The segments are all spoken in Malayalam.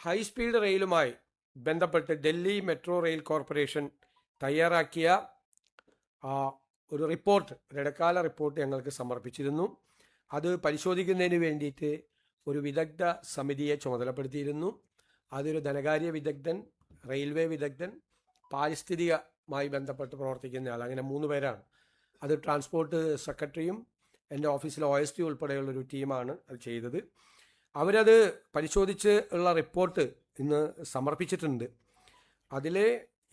ഹൈസ്പീഡ് റെയിലുമായി ബന്ധപ്പെട്ട് ഡൽഹി മെട്രോ റെയിൽ കോർപ്പറേഷൻ തയ്യാറാക്കിയ ഒരു റിപ്പോർട്ട്, ഒരു ഇടക്കാല റിപ്പോർട്ട് ഞങ്ങൾക്ക് സമർപ്പിച്ചിരുന്നു. അത് പരിശോധിക്കുന്നതിന് വേണ്ടിയിട്ട് ഒരു വിദഗ്ധ സമിതിയെ ചുമതലപ്പെടുത്തിയിരുന്നു. അതൊരു ധനകാര്യ വിദഗ്ധൻ, റെയിൽവേ വിദഗ്ധൻ, പാരിസ്ഥിതികമായി ബന്ധപ്പെട്ട് പ്രവർത്തിക്കുന്ന ആൾ, അങ്ങനെ 3 പേരാണ്. അത് ട്രാൻസ്പോർട്ട് സെക്രട്ടറിയും എൻ്റെ ഓഫീസിലെ OST ഉൾപ്പെടെയുള്ളൊരു ടീമാണ് അത് ചെയ്തത്. അവരത് പരിശോധിച്ച് ഉള്ള റിപ്പോർട്ട് ഇന്ന് സമർപ്പിച്ചിട്ടുണ്ട്. അതിൽ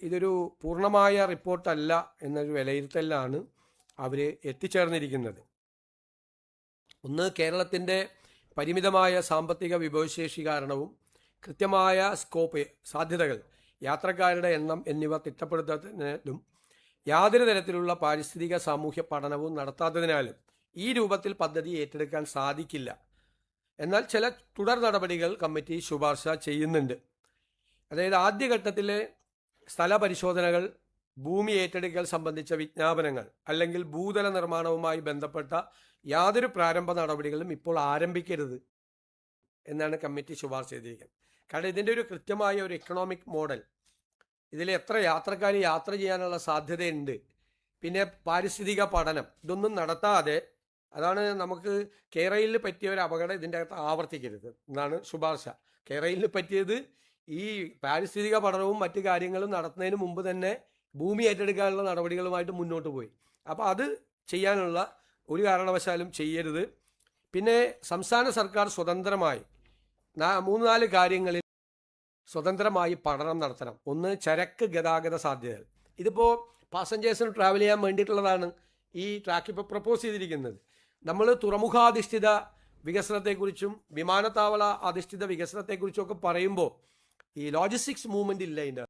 ഇതൊരു പൂർണ്ണമായ റിപ്പോർട്ടല്ല എന്നൊരു വിലയിരുത്തലിലാണ് അവർ എത്തിച്ചേർന്നിരിക്കുന്നത്. ഒന്ന്, കേരളത്തിൻ്റെ പരിമിതമായ സാമ്പത്തിക വിഭവശേഷി കാരണവും കൃത്യമായ സ്കോപ്പ്, സാധ്യതകൾ, യാത്രക്കാരുടെ എണ്ണം എന്നിവ തിട്ടപ്പെടുത്തുന്നതിനും യാതൊരു തരത്തിലുള്ള പാരിസ്ഥിതിക സാമൂഹ്യ പഠനവും നടത്താത്തതിനാലും ഈ രൂപത്തിൽ പദ്ധതി ഏറ്റെടുക്കാൻ സാധിക്കില്ല. എന്നാൽ ചില തുടർ നടപടികൾ കമ്മിറ്റി ശുപാർശ ചെയ്യുന്നുണ്ട്. അതായത് ആദ്യഘട്ടത്തിലെ സ്ഥല പരിശോധനകൾ, ഭൂമി ഏറ്റെടുക്കൽ സംബന്ധിച്ച വിജ്ഞാപനങ്ങൾ അല്ലെങ്കിൽ ഭൂതല നിർമ്മാണവുമായി ബന്ധപ്പെട്ട യാതൊരു പ്രാരംഭ നടപടികളും ഇപ്പോൾ ആരംഭിക്കരുത് എന്നാണ് കമ്മിറ്റി ശുപാർശ ചെയ്തിരിക്കുന്നത്. കാരണം ഇതിൻ്റെ ഒരു കൃത്യമായ ഒരു എക്കണോമിക് മോഡൽ, ഇതിൽ എത്ര യാത്രക്കാർ യാത്ര ചെയ്യാനുള്ള സാധ്യതയുണ്ട്, പിന്നെ പാരിസ്ഥിതിക പഠനം, ഇതൊന്നും നടത്താതെ, അതാണ് നമുക്ക് കേരളയിൽ പറ്റിയ ഒരു അപകടം ഇതിൻ്റെ അകത്ത് ആവർത്തിക്കരുത് എന്നാണ് ശുപാർശ. കേരളയിൽ പറ്റിയത് ഈ പാരിസ്ഥിതിക പഠനവും മറ്റു കാര്യങ്ങളും നടത്തുന്നതിന് മുമ്പ് തന്നെ ഭൂമി ഏറ്റെടുക്കാനുള്ള നടപടികളുമായിട്ട് മുന്നോട്ട് പോയി. അപ്പോൾ അത് ചെയ്യാനുള്ള ഒരു കാരണവശാലും ചെയ്യരുത്. പിന്നെ സംസ്ഥാന സർക്കാർ സ്വതന്ത്രമായി 3-4 കാര്യങ്ങളിൽ സ്വതന്ത്രമായി പഠനം നടത്തണം. ഒന്ന്, ചരക്ക് ഗതാഗത സാധ്യതകൾ. ഇതിപ്പോൾ പാസഞ്ചേഴ്സിന് ട്രാവൽ ചെയ്യാൻ വേണ്ടിയിട്ടുള്ളതാണ് ഈ ട്രാക്ക് ഇപ്പോൾ പ്രപ്പോസ് ചെയ്തിരിക്കുന്നത്. നമ്മൾ തുറമുഖാധിഷ്ഠിത വികസനത്തെക്കുറിച്ചും വിമാനത്താവള അധിഷ്ഠിത വികസനത്തെക്കുറിച്ചും ഒക്കെ പറയുമ്പോൾ ഈ ലോജിസ്റ്റിക്സ് മൂവ്മെൻ്റ് ഇല്ല ഇതിൻ്റെ.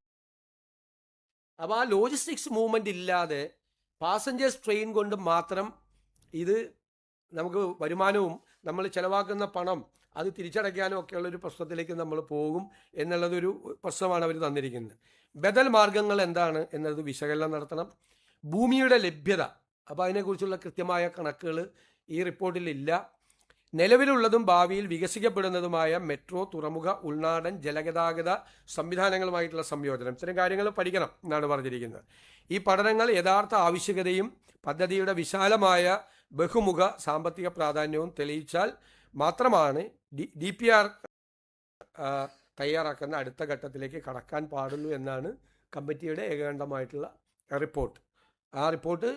അപ്പോൾ ആ ലോജിസ്റ്റിക്സ് മൂവ്മെൻ്റ് ഇല്ലാതെ പാസഞ്ചേഴ്സ് ട്രെയിൻ കൊണ്ട് മാത്രം ഇത് നമുക്ക് വരുമാനവും നമ്മൾ ചിലവാക്കുന്ന പണം അത് തിരിച്ചടയ്ക്കാനും ഒക്കെയുള്ളൊരു പ്രശ്നത്തിലേക്ക് നമ്മൾ പോകും എന്നുള്ളതൊരു പ്രശ്നമാണ് അവർ തന്നിരിക്കുന്നത്. ബദൽ മാർഗങ്ങൾ എന്താണ് എന്നത് വിശകലനം നടത്തണം. ഭൂമിയുടെ ലഭ്യത, അപ്പോൾ അതിനെക്കുറിച്ചുള്ള കൃത്യമായ കണക്കുകൾ ഈ റിപ്പോർട്ടിലില്ല. നിലവിലുള്ളതും ഭാവിയിൽ വികസിക്കപ്പെടുന്നതുമായ മെട്രോ, തുറമുഖ, ഉൾനാടൻ ജലഗതാഗത സംവിധാനങ്ങളുമായിട്ടുള്ള സംയോജനം, ഇത്തരം കാര്യങ്ങൾ പഠിക്കണം എന്നാണ് പറഞ്ഞിരിക്കുന്നത്. ഈ പഠനങ്ങൾ യഥാർത്ഥ ആവശ്യകതയും പദ്ധതിയുടെ വിശാലമായ ബഹുമുഖ സാമ്പത്തിക പ്രാധാന്യവും തെളിയിച്ചാൽ മാത്രമാണ് DPR തയ്യാറാക്കുന്ന അടുത്ത ഘട്ടത്തിലേക്ക് കടക്കാൻ പാടുള്ളൂ എന്നാണ് കമ്മിറ്റിയുടെ ഏകകണ്ഠമായിട്ടുള്ള റിപ്പോർട്ട്. ആ റിപ്പോർട്ട്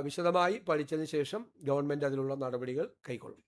വിശദമായി പഠിച്ചതിന് ശേഷം ഗവൺമെൻറ് അതിലുള്ള നടപടികൾ കൈക്കൊള്ളും.